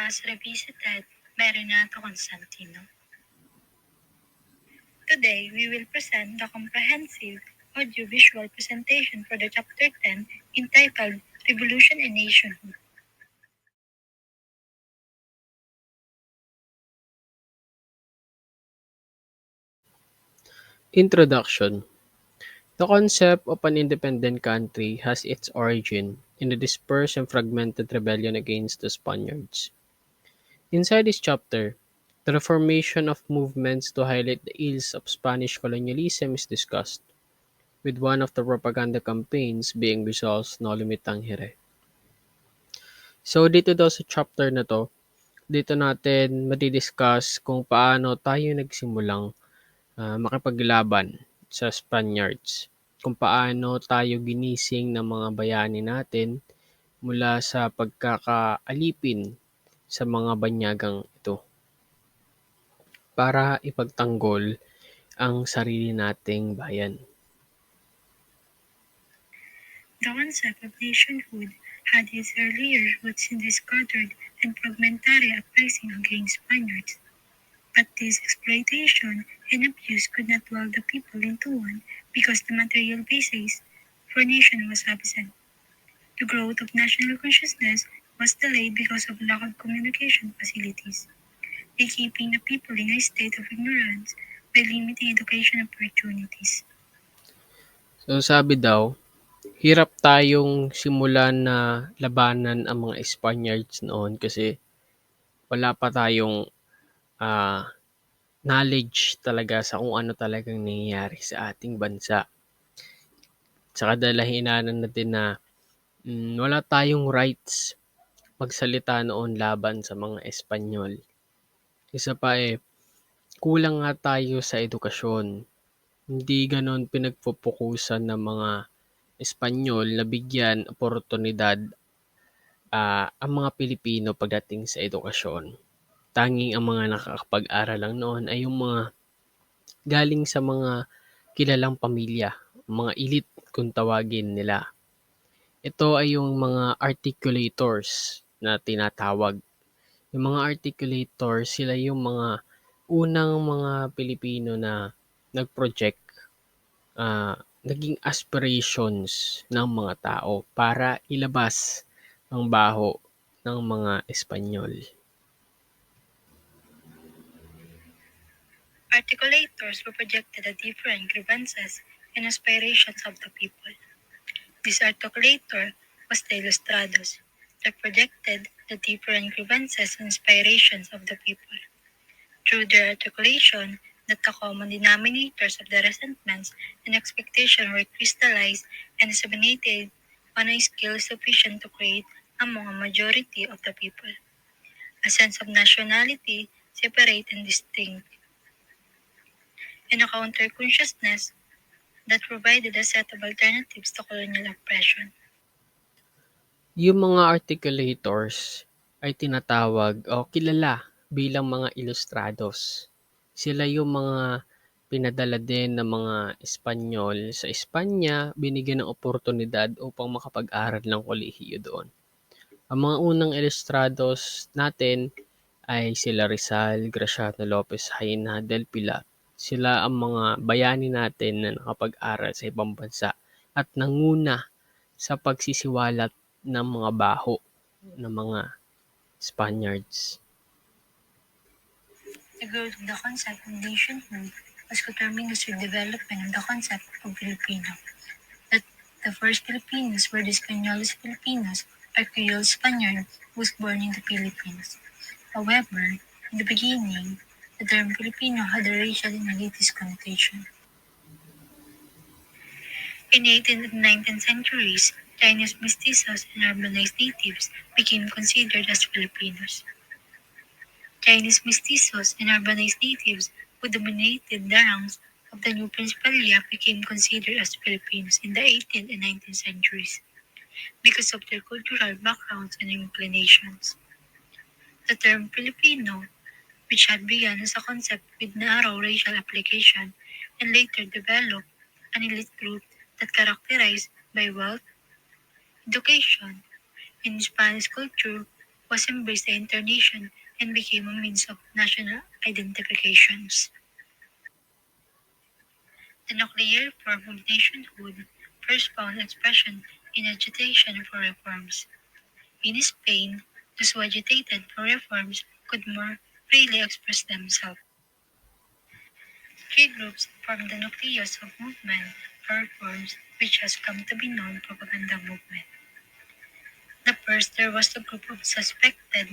as revisited by Renato Constantino. Today, we will present the comprehensive audiovisual presentation for the Chapter 10 entitled Revolution and Nationhood. Introduction. The concept of an independent country has its origin in the dispersed and fragmented rebellion against the Spaniards. Inside this chapter, the reformation of movements to highlight the ills of Spanish colonialism is discussed, with one of the propaganda campaigns being Rizal's No Limitang Hire. So dito daw sa chapter na to, dito natin madidiscuss kung paano tayo nagsimulang makipaglaban sa Spaniards. Kung paano tayo ginising ng mga bayani natin mula sa pagkakaalipin sa mga banyagang ito para ipagtanggol ang sarili nating bayan. The concept of nationhood had its earlier roots in the scattered and fragmentary uprising against Spaniards. But this exploitation and abuse could not weld the people into one because the material basis for nation was absent. The growth of national consciousness was delayed because of lack of communication facilities, keeping the people in a state of ignorance by limiting education opportunities. So sabi daw, hirap tayong simulan na labanan ang mga Spaniards noon kasi wala pa tayong knowledge talaga sa kung ano talagang nangyayari sa ating bansa. Sa kadahilanan natin na wala tayong rights magsalita noon laban sa mga Espanyol. Isa pa kulang nga tayo sa edukasyon. Hindi ganon pinagpupukusan ng mga Espanyol na bigyan oportunidad ang mga Pilipino pagdating sa edukasyon. Tanging ang mga nakakapag-aral lang noon ay yung mga galing sa mga kilalang pamilya, mga elite kung tawagin nila. Ito ay yung mga articulators na tinatawag. Yung mga articulators, sila yung mga unang mga Pilipino na nag-project, naging aspirations ng mga tao para ilabas ang baho ng mga Espanyol. Articulators were projected the different grievances and aspirations of the people. This articulator was the Ilustrados, that projected the different grievances and aspirations of the people. Through their articulation, that the common denominators of the resentments and expectation were crystallized and disseminated on a scale sufficient to create among a majority of the people a sense of nationality separate and distinct, and a counter-consciousness that provided a set of alternatives to colonial oppression. Yung mga articulators ay tinatawag o kilala bilang mga Ilustrados. Sila yung mga pinadala din ng mga Espanyol sa Espanya, binigyan ng oportunidad upang makapag-aral ng kolehiyo doon. Ang mga unang Ilustrados natin ay sila Rizal, Graciano Lopez, Jaena del Pilar. Sila ang mga bayani natin na nakapag-aral sa ibang bansa at nanguna sa pagsisiwalat ng mga baho ng mga Spaniards. The growth of the concept of nationhood was coterminous with development of the concept of Filipino. That the first Filipinos were the Españoles Filipinos, or Creole Spaniard, who was born in the Philippines. However, in the beginning, the term Filipino had a racial and elitist connotation. In the 18th and 19th centuries, Chinese mestizos and urbanized natives became considered as Filipinos. Chinese mestizos and urbanized natives who dominated the ranks of the new Principalia became considered as Filipinos in the 18th and 19th centuries because of their cultural backgrounds and inclinations. The term Filipino, which had begun as a concept with narrow racial application and later developed an elite group that characterized by wealth, education, and Spanish culture, was embraced by the nation and became a means of national identifications. The nuclear form of nationhood first found expression in agitation for reforms. In Spain, those who agitated for reforms could more freely express themselves. Three groups formed the nucleus of movement for reforms, which has come to be known propaganda movement. The first there was the group of suspected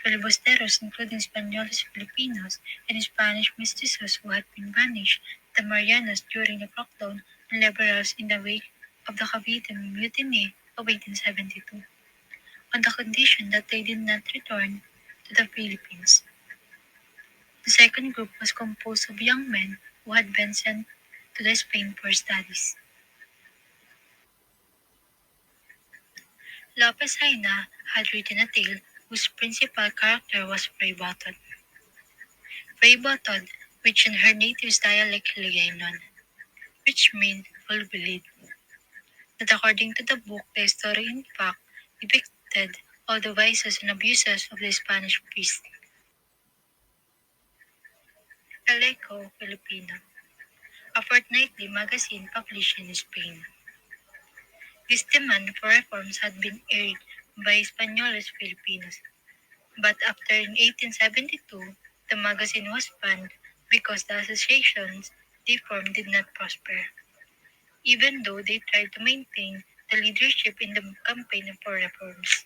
filibusteros, including Spaniards, Filipinos, and Spanish mestizos who had been banished to Marianas during the crackdown on liberals in the wake of the Cavite Mutiny of 1872, on the condition that they did not return to the Philippines. The second group was composed of young men who had been sent to the Spain for studies. Lopez Haina had written a tale whose principal character was Fray Botod. Fray Botod, which in her native dialect Hiligaynon, which meant full believed that according to the book, the story in fact depicted all the vices and abuses of the Spanish priest. El Eco Filipino, a fortnightly magazine published in Spain. This demand for reforms had been aired by Españoles Filipinos, but after in 1872, the magazine was banned because the associations they formed did not prosper, even though they tried to maintain the leadership in the campaign for reforms.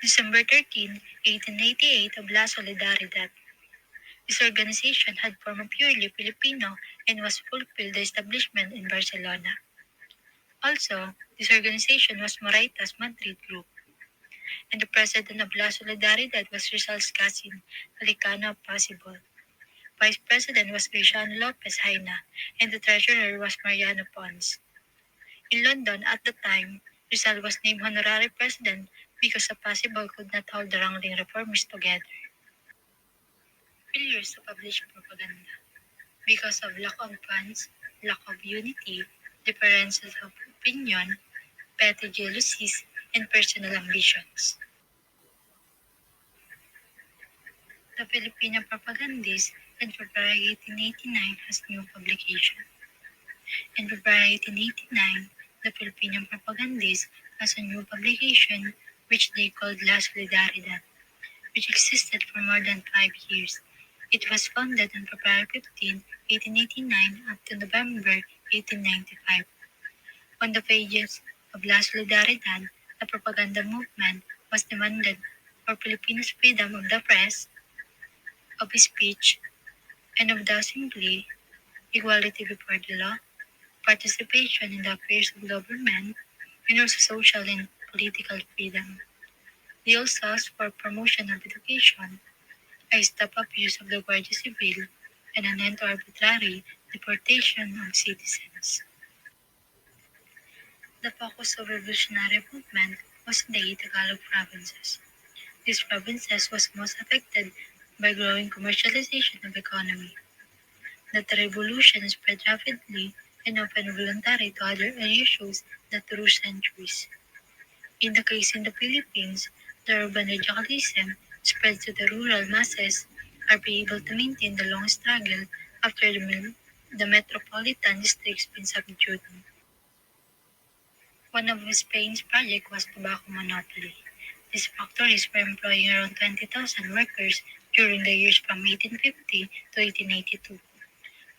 December 13, 1888, of La Solidaridad. This organization had formed purely Filipino and was fulfilled the establishment in Barcelona. Also, this organization was Morayta's Madrid group, and the president of La Solidaridad was Rizal's cousin, Alicano Possible. Vice president was Graciano Lopez Haina, and the treasurer was Mariano Pons. In London at the time, Rizal was named honorary president because the Possible could not hold the wrangling reformers together. Failures to publish propaganda. Because of lack of funds, lack of unity, differences of opinion, petty jealousies, and personal ambitions. The Filipino Propagandist in February 1889 has new publication. In February 1889, the Filipino Propagandist has a new publication which they called La Solidaridad, which existed for more than 5 years. It was founded on February 15, 1889 up to November 1895. On the pages of La Solidaridad, the propaganda movement was demanded for Filipinos' freedom of the press, of speech, and of the assembly, equality before the law, participation in the affairs of government, and also social and political freedom. They also asked for promotion of education, a stop abuse of the Guardia Civil, and an end to arbitrary deportation of citizens. The focus of revolutionary movement was in the Tagalog provinces. These provinces was most affected by growing commercialization of economy. That the revolution spread rapidly and often voluntary to other areas shows that through centuries. In the case in the Philippines, the urban radicalism spread to the rural masses are be able to maintain the long struggle after the metropolitan districts been subdued. One of Spain's projects was tobacco monopoly. These factories were employing around 20,000 workers during the years from 1850 to 1882.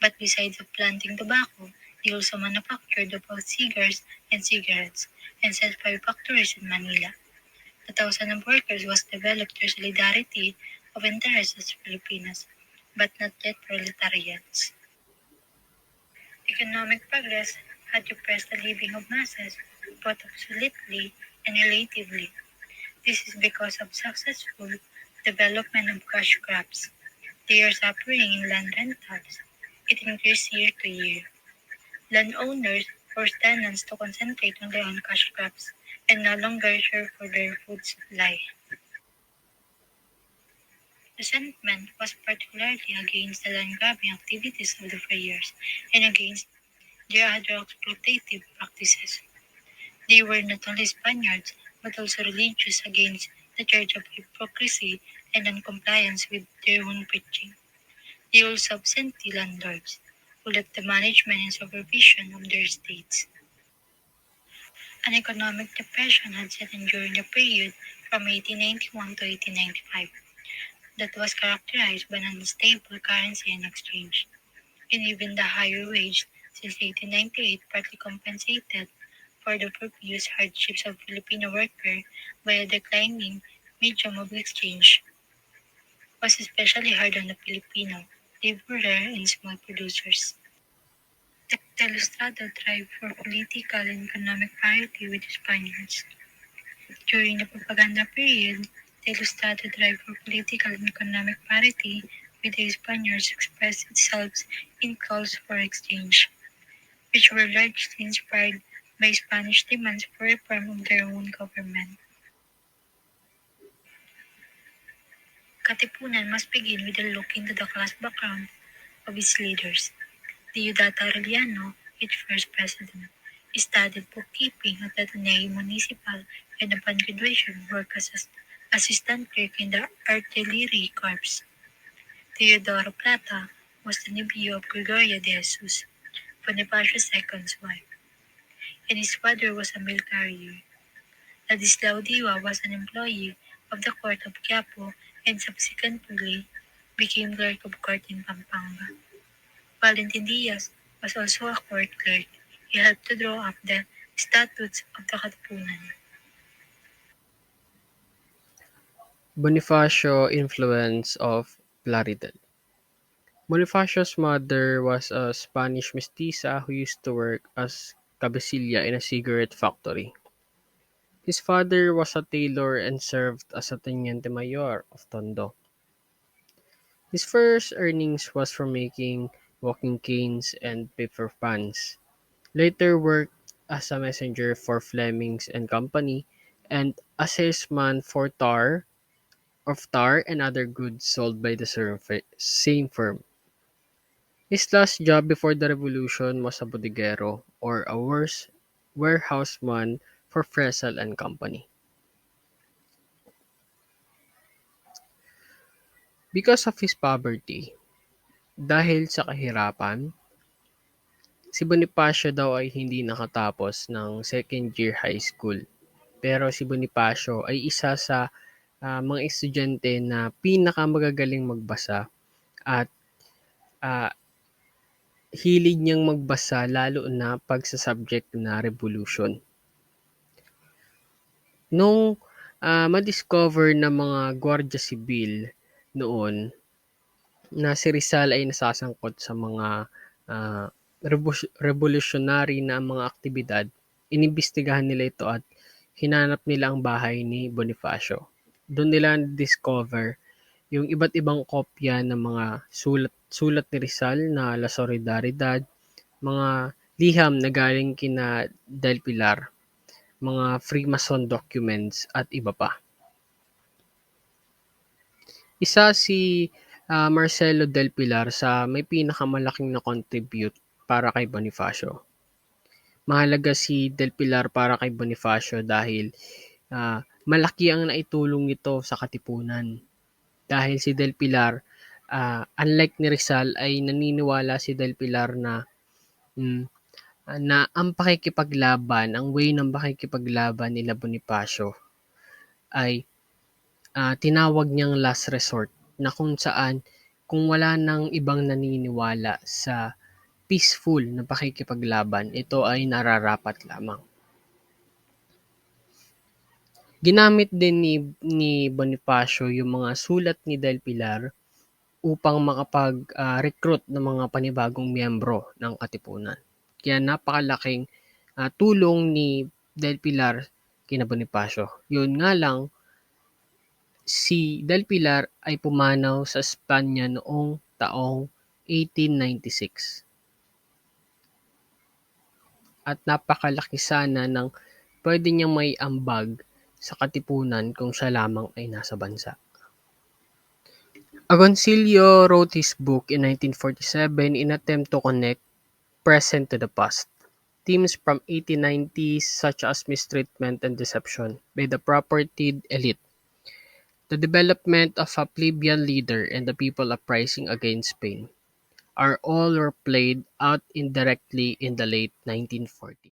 But besides of planting tobacco, they also manufactured both cigars and cigarettes and set 5 factories in Manila. The thousand of workers was developed through solidarity of interests as Filipinos, but not yet proletarians. Economic progress had depressed the living of masses, both absolutely and relatively. This is because of successful development of cash crops. They are suffering in land rentals. It increased year to year. Landowners force tenants to concentrate on their own cash crops and no longer share for their food supply. Resentment was particularly against the land grabbing activities of the freers and against their other exploitative practices. They were not only Spaniards, but also religious against the charge of hypocrisy and noncompliance with their own preaching. They also absentee landlords, who left the management and supervision of their estates. An economic depression had set in during the period from 1891 to 1895 that was characterized by an unstable currency and exchange, and even the higher wage since 1898 partly compensated for the previous hardships of Filipino worker by a declining medium of exchange was especially hard on the Filipino, laborer and small producers. The Ilustrado tried for political and economic parity with the Spaniards. During the propaganda period, the Ilustrado drive for political and economic parity with the Spaniards expressed itself in calls for exchange, which were largely inspired by Spanish demands for reform of their own government. Katipunan must begin with a look into the class background of its leaders. Deodata Aureliano, its first president, studied bookkeeping at the Ateneo Municipal and upon graduation worked as assistant clerk in the Artillery Corps. Teodoro Plata was the nephew of Gregorio de Jesus, Bonifacio's second wife, and his father was a mail carrier. Ladislao Diwa was an employee of the court of Quiapo and subsequently became clerk of court in Pampanga. Valentin Diaz was also a court clerk. He helped to draw up the statutes of the Katipunan. Bonifacio influence of Plaridel. Bonifacio's mother was a Spanish mestiza who used to work as cabecilla in a cigarette factory. His father was a tailor and served as a teniente mayor of Tondo. His first earnings was from making walking canes and paper pans. Later worked as a messenger for Flemings and Company and a salesman for tar and other goods sold by the same firm. His last job before the revolution was a bodeguero or a warehouseman for Fresel and Company. Because of his poverty, dahil sa kahirapan, si Bonifacio daw ay hindi nakatapos ng second year high school. Pero si Bonifacio ay isa sa mga estudyante na pinakamagagaling magbasa at ah, hilig niyang magbasa lalo na pag sa subject na revolution. Nung ma-discover ng mga Guardia Sibil noon na si Rizal ay nasasangkot sa mga ah, revolutionary na mga aktibidad, inimbestigahan nila ito at hinanap nila ang bahay ni Bonifacio. Doon nila discover yung iba't ibang kopya ng mga sulat ni Rizal na La Solidaridad, mga liham na galing kina Del Pilar, mga Freemason documents at iba pa. Isa si Marcelo Del Pilar sa may pinakamalaking na-contribute para kay Bonifacio. Mahalaga si Del Pilar para kay Bonifacio dahil malaki ang naitulong nito sa Katipunan. Dahil si Del Pilar, unlike ni Rizal, ay naniniwala si Del Pilar mm, na ang pakikipaglaban, ang way ng pakikipaglaban nila Bonifacio ay tinawag niyang last resort na kung saan kung wala nang ibang naniniwala sa peaceful na pakikipaglaban, ito ay nararapat lamang. Ginamit din ni Bonifacio yung mga sulat ni Del Pilar upang makapag-recruit ng mga panibagong miyembro ng Katipunan. Kaya napakalaking tulong ni Del Pilar kina Bonifacio. Yun nga lang, si Del Pilar ay pumanaw sa Espanya noong taong 1896 at napakalaki sana ng pwede niyang maiambag sa Katipunan kung siya lamang ay nasa bansa. Agoncillo wrote his book in 1947 in attempt to connect present to the past. Themes from 1890s such as mistreatment and deception by the propertied elite, the development of a plebeian leader, and the people uprising against Spain are all were played out indirectly in the late 1940s.